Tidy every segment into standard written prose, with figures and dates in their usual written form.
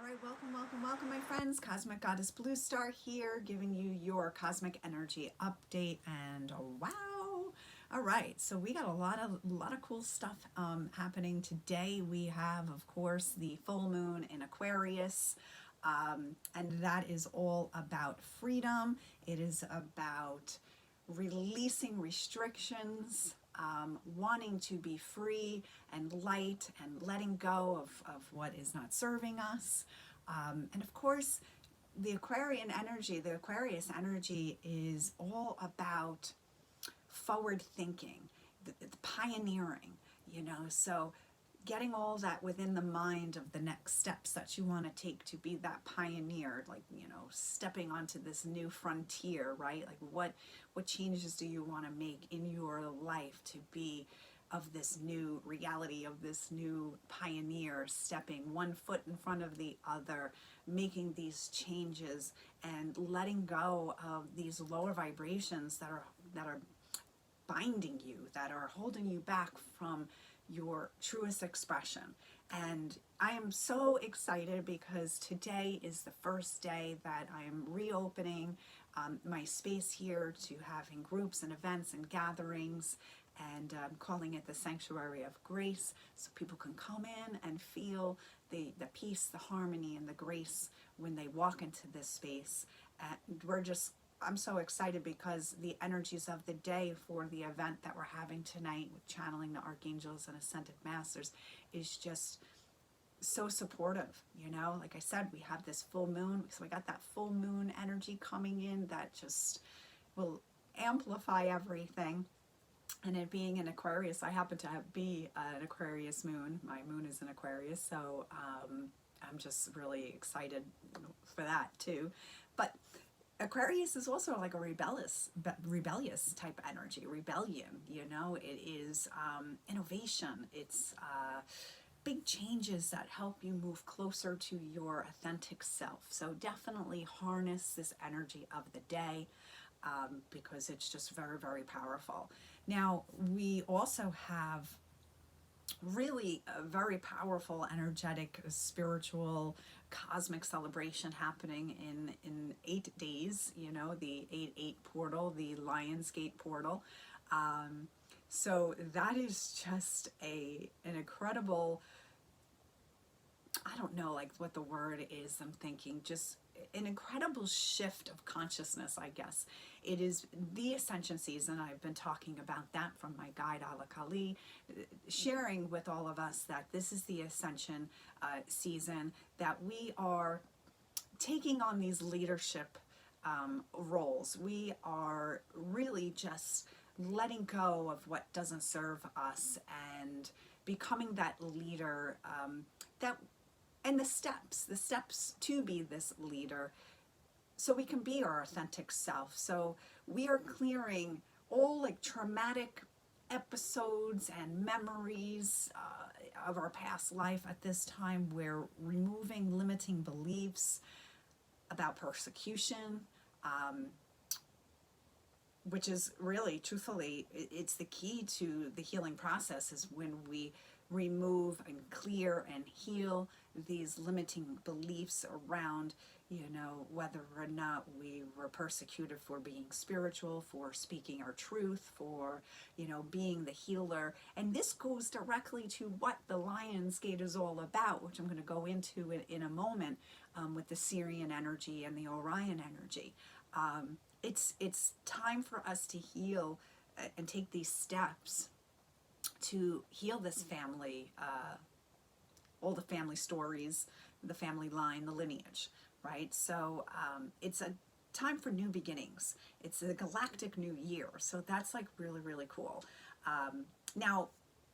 right, welcome, my friends. Cosmic Goddess Blue Star here, giving you your cosmic energy update. And wow, all right. So we got a lot of cool stuff happening today. We have, of course, the full moon in Aquarius, and that is all about freedom. It is about releasing restrictions, wanting to be free and light and letting go of what is not serving us. And of course, the Aquarius energy is all about forward thinking, the pioneering, so getting all that within the mind of the next steps that you want to take to be that pioneer, like, stepping onto this new frontier, right? Like what changes do you want to make in your life to be of this new reality, of this new pioneer, stepping one foot in front of the other, making these changes and letting go of these lower vibrations that are binding you, that are holding you back from your truest expression. And I am so excited because today is the first day that I am reopening my space here to having groups and events and gatherings, and calling it the Sanctuary of Grace, so people can come in and feel the peace, the harmony, and the grace when they walk into this space. And I'm so excited because the energies of the day for the event that we're having tonight with channeling the archangels and ascended masters is just so supportive. Like I said, we have this full moon, so we got that full moon energy coming in that just will amplify everything. And it being an Aquarius, I happen to be an Aquarius moon. My moon is an Aquarius, so I'm just really excited for that too. But Aquarius is also like a rebellious type energy, rebellion. It is innovation. It's big changes that help you move closer to your authentic self. So definitely harness this energy of the day, because it's just very, very powerful. Now, we also have really a very powerful, energetic, spiritual, cosmic celebration happening in 8 days, the 8-8 portal, the Lionsgate portal. So that is just an incredible, I don't know like what the word is, I'm thinking just an incredible shift of consciousness, I guess. It is the ascension season. I've been talking about that from my guide Ala Kali, sharing with all of us that this is the ascension season, that we are taking on these leadership roles. We are really just letting go of what doesn't serve us and becoming that leader, and the steps to be this leader, so we can be our authentic self. So we are clearing all like traumatic episodes and memories of our past life at this time. We're removing limiting beliefs about persecution, which is really, truthfully, it's the key to the healing process, is when we remove and clear and heal these limiting beliefs around, whether or not we were persecuted for being spiritual, for speaking our truth, for, being the healer. And this goes directly to what the Lionsgate is all about, which I'm going to go into in a moment, with the Syrian energy and the Orion energy. It's time for us to heal and take these steps to heal this family, all the family stories, the family line, the lineage, right? So it's a time for new beginnings. It's a galactic new year, so that's like really, really cool. Now,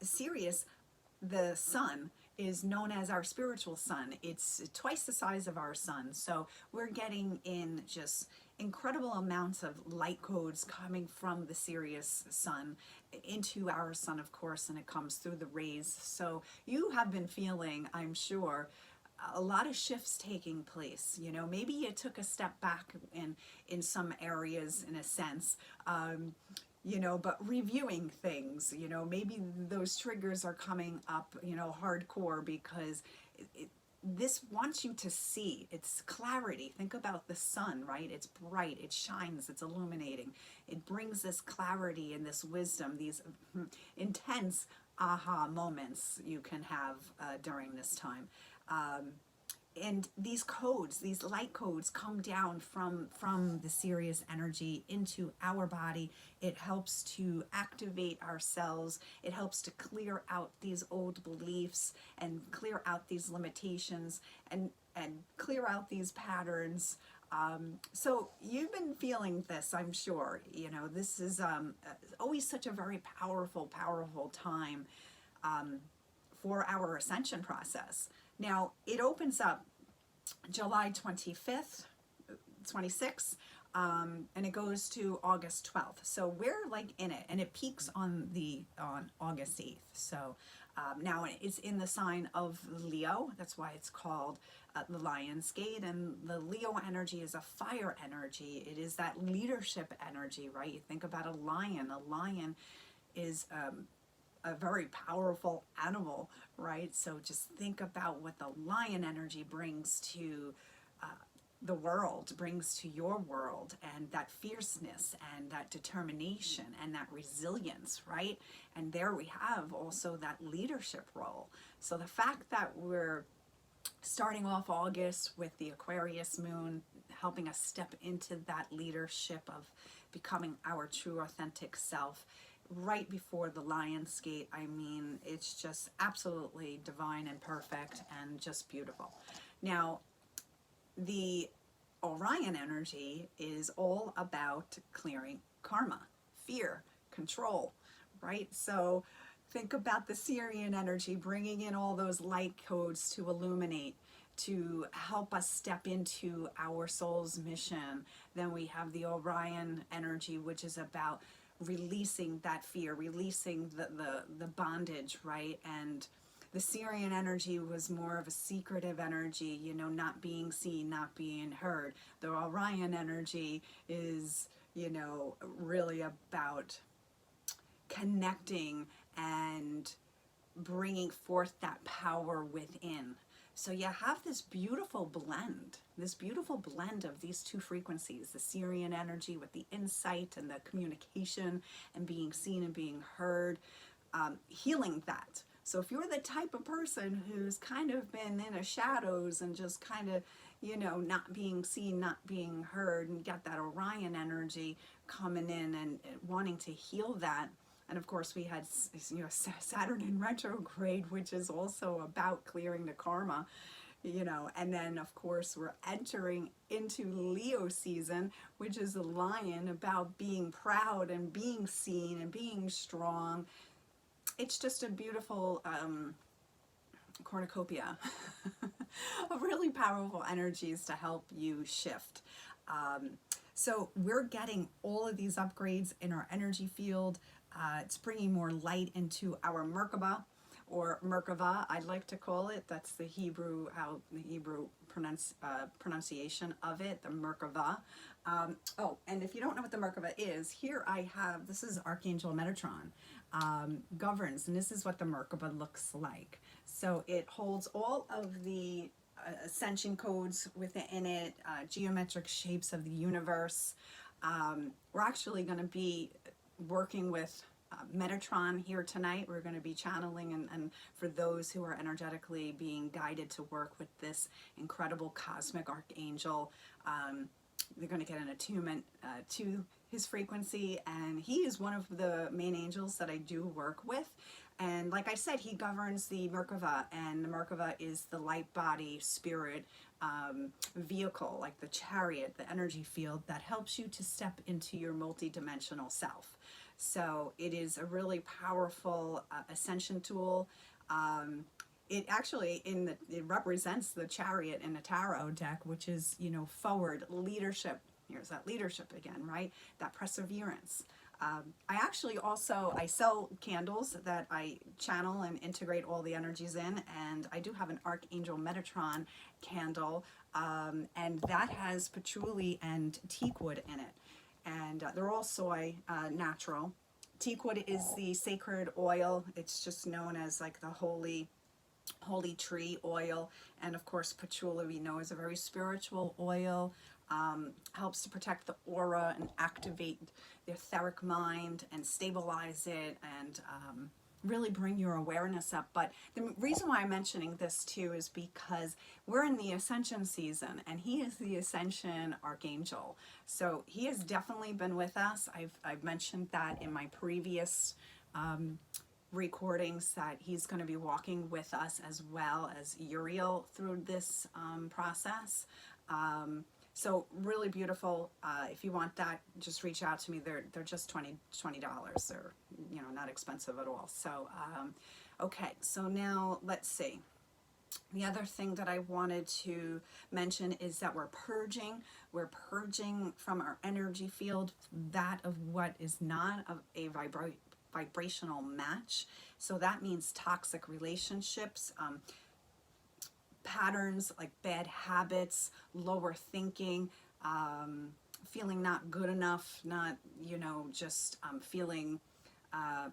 Sirius, the sun, is known as our spiritual sun. It's twice the size of our sun, so we're getting in just incredible amounts of light codes coming from the Sirius sun into our sun, of course, and it comes through the rays. So you have been feeling, I'm sure, a lot of shifts taking place. Maybe you took a step back in some areas, in a sense, but reviewing things, maybe those triggers are coming up, hardcore, because this wants you to see. It's clarity. Think about the sun, right? It's bright, it shines, it's illuminating. It brings this clarity and this wisdom, these intense aha moments you can have during this time. And these codes, these light codes, come down from the Sirius energy into our body. It helps to activate our cells. It helps to clear out these old beliefs and clear out these limitations and clear out these patterns. So you've been feeling this, I'm sure. You know, this is always such a very powerful time for our ascension process. Now, it opens up July 25th, 26th, and it goes to August 12th. So we're like in it, and it peaks on August 8th. So now it's in the sign of Leo. That's why it's called the Lion's Gate. And the Leo energy is a fire energy. It is that leadership energy, right? You think about a lion. A lion is a very powerful animal, right? So just think about what the lion energy brings to the world, brings to your world, and that fierceness and that determination and that resilience, right? And there we have also that leadership role. So the fact that we're starting off August with the Aquarius moon helping us step into that leadership of becoming our true authentic self, right before the Lion's Gate, I mean, it's just absolutely divine and perfect and just beautiful. Now, the Orion energy is all about clearing karma, fear, control, right? So think about the Sirian energy, bringing in all those light codes to illuminate, to help us step into our soul's mission. Then we have the Orion energy, which is about releasing that fear, releasing the bondage, right? And the Sirian energy was more of a secretive energy, you know, not being seen, not being heard. The Orion energy is, you know, really about connecting and bringing forth that power within. So you have this beautiful blend of these two frequencies, the Sirian energy with the insight and the communication and being seen and being heard, healing that. So if you're the type of person who's kind of been in the shadows and just kind of, you know, not being seen, not being heard, and got that Orion energy coming in and wanting to heal that. And of course, we had, you know, Saturn in retrograde, which is also about clearing the karma, you know. And then, of course, we're entering into Leo season, which is a lion, about being proud and being seen and being strong. It's just a beautiful cornucopia of really powerful energies to help you shift. So we're getting all of these upgrades in our energy field. It's bringing more light into our Merkaba, or Merkava, I'd like to call it. That's the Hebrew, how the Hebrew pronunciation of it, the Merkava. Oh, and if you don't know what the Merkava is, here I have, this is Archangel Metatron, governs, and this is what the Merkaba looks like. So it holds all of the ascension codes within it, geometric shapes of the universe. We're actually going to be working with Metatron here tonight. We're going to be channeling, and for those who are energetically being guided to work with this incredible cosmic archangel, they're going to get an attunement to his frequency, and he is one of the main angels that I do work with. And like I said, he governs the Merkava, and the Merkava is the light body spirit vehicle, like the chariot, the energy field that helps you to step into your multidimensional self. So it is a really powerful ascension tool. It actually, it represents the chariot in the tarot deck, which is, you know, forward leadership. Here's that leadership again, right? That perseverance. I sell candles that I channel and integrate all the energies in, and I do have an Archangel Metatron candle, and that has patchouli and teakwood in it. And they're all soy, natural. Teakwood is the sacred oil. It's just known as like the holy holy tree oil, and of course patchouli we know is a very spiritual oil. Helps to protect the aura and activate the etheric mind and stabilize it, and really bring your awareness up. But the reason why I'm mentioning this too is because we're in the ascension season, and he is the ascension archangel, so he has definitely been with us. I've mentioned that in my previous recordings, that he's going to be walking with us as well as Uriel through this process. So really beautiful. If you want that, just reach out to me. They're just $20. They're, you know, not expensive at all. So okay, so now let's see. The other thing that I wanted to mention is that we're purging. We're purging from our energy field that of what is not of a vibrational match. So that means toxic relationships, patterns like bad habits, lower thinking, feeling not good enough, not, you know, just feeling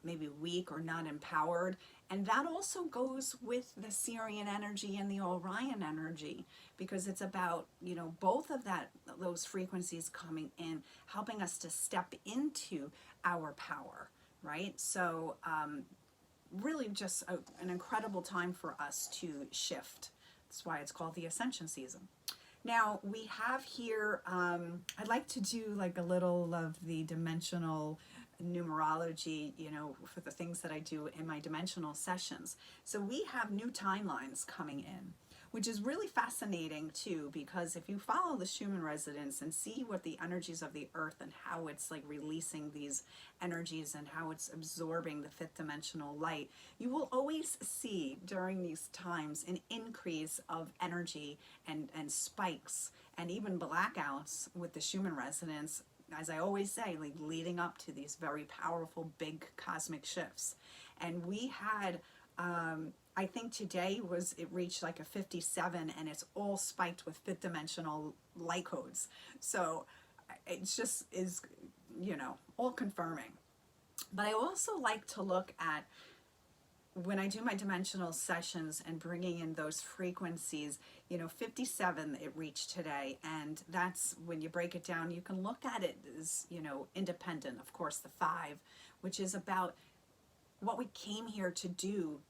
maybe weak or not empowered. And that also goes with the Syrian energy and the Orion energy, because it's about, you know, both of those frequencies coming in, helping us to step into our power, right? So really just an incredible time for us to shift. That's why it's called the ascension season. Now we have here, I'd like to do like a little of the dimensional numerology, you know, for the things that I do in my dimensional sessions. So we have new timelines coming in, which is really fascinating too, because if you follow the Schumann resonance and see what the energies of the earth and how it's like releasing these energies and how it's absorbing the fifth dimensional light, you will always see during these times an increase of energy and spikes and even blackouts with the Schumann resonance, as I always say, like leading up to these very powerful big cosmic shifts. And we had I think today it reached like a 57, and it's all spiked with fifth dimensional light codes. So it's just is, you know, all confirming. But I also like to look at, when I do my dimensional sessions and bringing in those frequencies, you know, 57 it reached today, and that's when you break it down, you can look at it as, you know, independent. Of course, the 5, which is about what we came here to do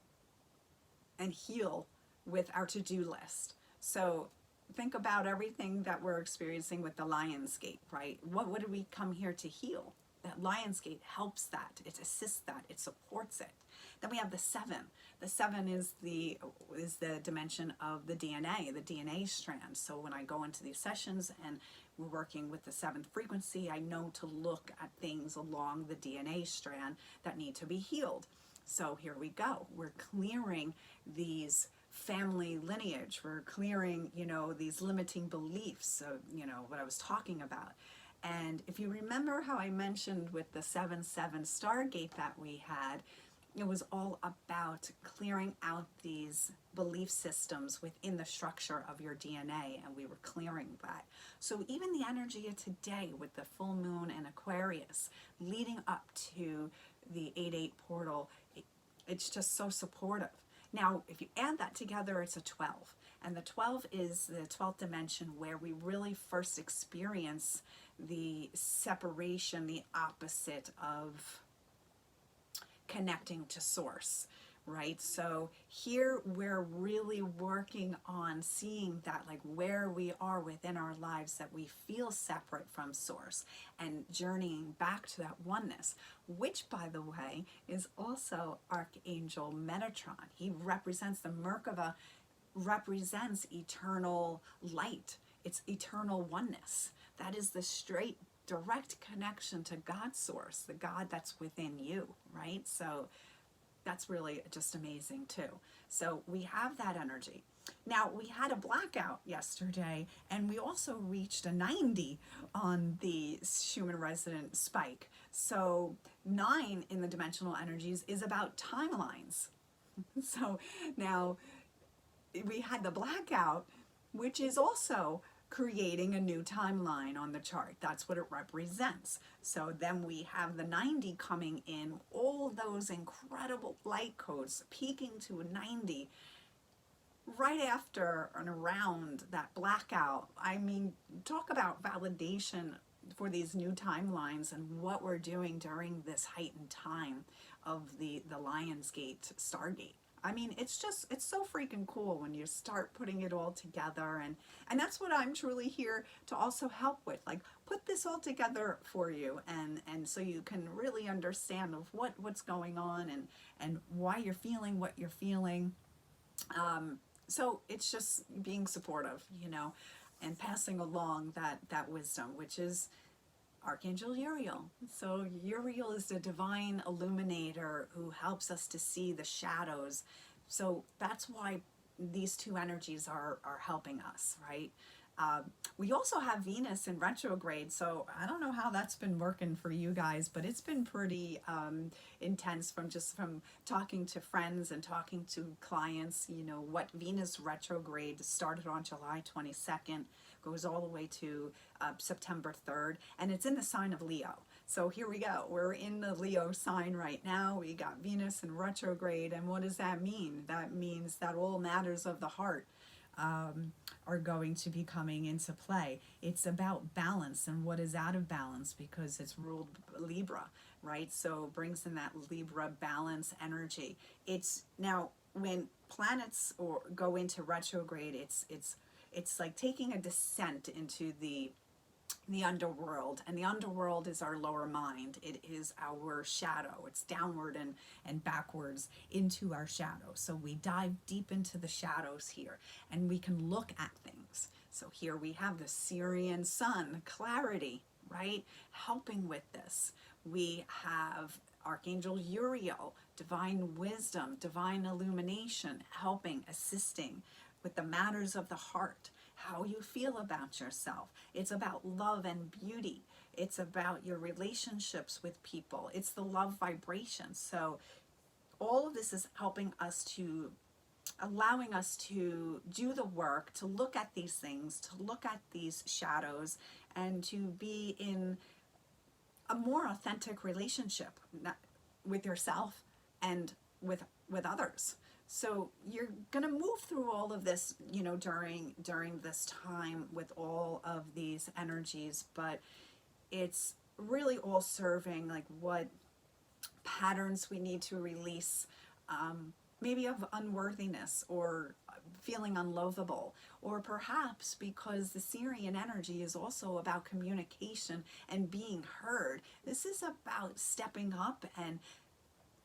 and heal with our to-do list. So think about everything that we're experiencing with the Lionsgate, right? What did we come here to heal? That Lionsgate helps that, it assists that, it supports it. Then we have the 7. The 7 is the dimension of the DNA strand. So when I go into these sessions and we're working with the 7th frequency, I know to look at things along the DNA strand that need to be healed. So here we go. We're clearing these family lineage. We're clearing, you know, these limiting beliefs of, you know, what I was talking about. And if you remember how I mentioned with the 7-7 Stargate that we had, it was all about clearing out these belief systems within the structure of your DNA, and we were clearing that. So even the energy of today with the full moon in Aquarius leading up to the 8-8 portal, it's just so supportive. Now, if you add that together, it's a 12. And the 12 is the 12th dimension, where we really first experience the separation, the opposite of connecting to source, right? So here we're really working on seeing that, like, where we are within our lives, that we feel separate from source, and journeying back to that oneness, which, by the way, is also Archangel Metatron. He represents the Merkaba, represents eternal light. It's eternal oneness. That is the straight, direct connection to God's source, the God that's within you, right? So that's really just amazing too. So we have that energy. Now, we had a blackout yesterday, and we also reached a 90 on the Schumann resonant spike. So 9 in the dimensional energies is about timelines. So now we had the blackout, which is also creating a new timeline on the chart. That's what it represents. So then we have the 90 coming in, all those incredible light codes peaking to a 90. right after and around that blackout, I mean, talk about validation for these new timelines and what we're doing during this heightened time of the Lionsgate Stargate. I mean, it's so freaking cool when you start putting it all together, and that's what I'm truly here to also help with, like put this all together for you, and so you can really understand of what's going on, and why you're feeling what you're feeling. So it's just being supportive, you know, and passing along that wisdom, which is Archangel Uriel. So Uriel is the divine illuminator who helps us to see the shadows. So that's why these two energies are helping us, right? We also have Venus in retrograde, so I don't know how that's been working for you guys, but it's been pretty intense from talking to friends and talking to clients. You know, what Venus retrograde started on July 22nd, goes all the way to September 3rd, and it's in the sign of Leo. So here we go. We're in the Leo sign right now. We got Venus in retrograde, and what does that mean? That means that all matters of the heart are going to be coming into play. It's about balance and what is out of balance, because it's ruled Libra, right? So brings in that Libra balance energy. It's now when planets or go into retrograde, it's like taking a descent into the underworld, and the underworld is our lower mind. It is our shadow. It's downward and backwards into our shadow. So we dive deep into the shadows here, and we can look at things. So here we have the Syrian sun, clarity, right? Helping with this. We have Archangel Uriel, divine wisdom, divine illumination, helping, assisting with the matters of the heart, how you feel about yourself. It's about love and beauty. It's about your relationships with people. It's the love vibration. So all of this is helping us to, allowing us to do the work, to look at these things, to look at these shadows, and to be in a more authentic relationship with yourself and with others. So you're going to move through all of this, you know, during this time with all of these energies, but it's really all serving like what patterns we need to release, maybe of unworthiness or feeling unlovable, or perhaps because the Syrian energy is also about communication and being heard. This is about stepping up and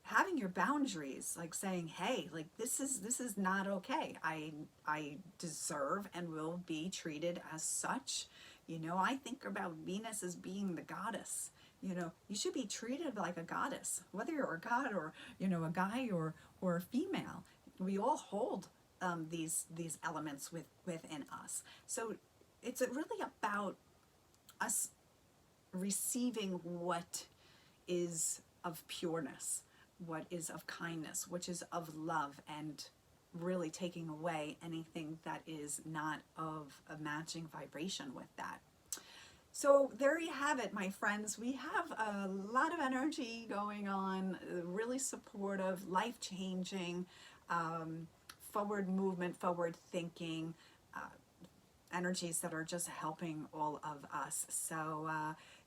having your boundaries, like saying, hey, like this is not okay. I deserve and will be treated as such. You know, I think about Venus as being the goddess. You know, you should be treated like a goddess, whether you're a god or, you know, a guy or a female. We all hold these elements within us. So it's really about us receiving what is of pureness, what is of kindness, which is of love, and really taking away anything that is not of a matching vibration with that. So there you have it, my friends. We have a lot of energy going on, really supportive, life-changing, forward movement, forward thinking, energies that are just helping all of us. So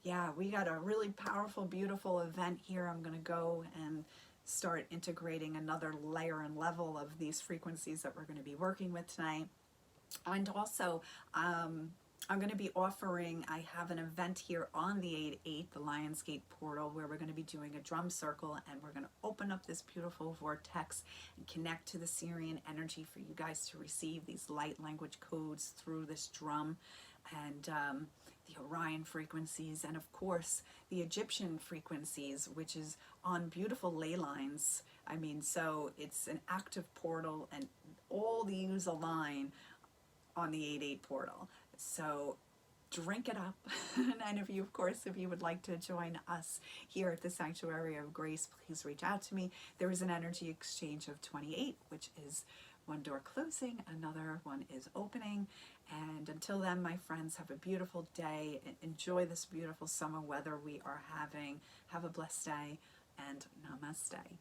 yeah, we got a really powerful, beautiful event here. I'm going to go and start integrating another layer and level of these frequencies that we're going to be working with tonight. And also, I'm going to be offering, I have an event here on the 8/8, the Lionsgate portal, where we're going to be doing a drum circle, and we're going to open up this beautiful vortex and connect to the Syrian energy for you guys to receive these light language codes through this drum, and the Orion frequencies, and of course the Egyptian frequencies, which is on beautiful ley lines. I mean, so it's an active portal, and all these align on the 8/8 portal. So drink it up. And if you, of course, if you would like to join us here at the Sanctuary of Grace, please reach out to me. There is an energy exchange of 28, which is one door closing, another one is opening. And until then, my friends, have a beautiful day. Enjoy this beautiful summer weather we are having. Have a blessed day, and namaste.